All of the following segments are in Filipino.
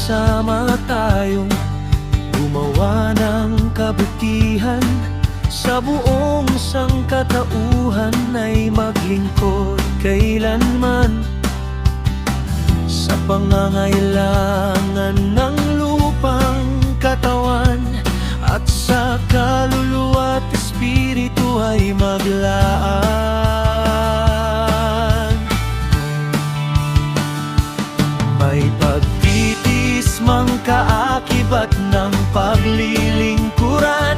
sama tayong gumawa ng kabutihan, sa buong sangkatauhan ay maglingkod kailanman sa pangangailangan ng lupang katawan, at sa kaluluwa at espiritu ay maglaan. May pagtitis mang kaakibat ng paglilingkuran,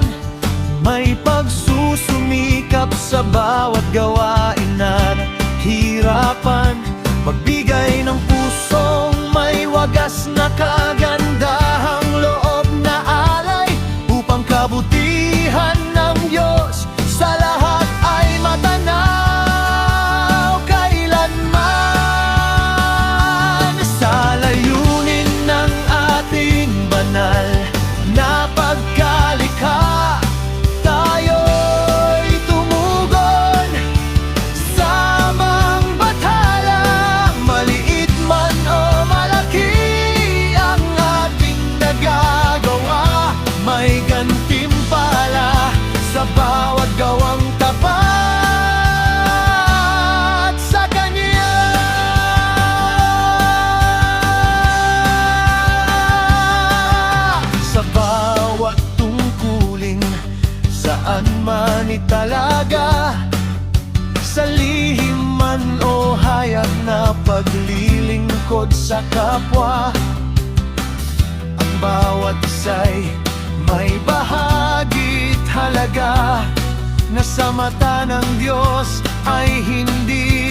may pagsusumikap sa bawat gawain at hirapan, magbigay ng pusong may wagas na kagandahang loob na alay, upang kabutihan ng Diyos sa lahat ay matanaw kailanman. Sa layunin ng ating banal na pagkalikha, tayo'y tumugon sa mga bathala, maliit man o malaki ang ating nagagawa. May gantimpala sa bawat gawang tapat sa Kanya. Sa bawat tungkulin, saan man italaga, sa lihim man o hayag na paglilingkod sa kapwa, ang bawat isa'y may bahagi't halaga na sa mata ng Diyos ay hindi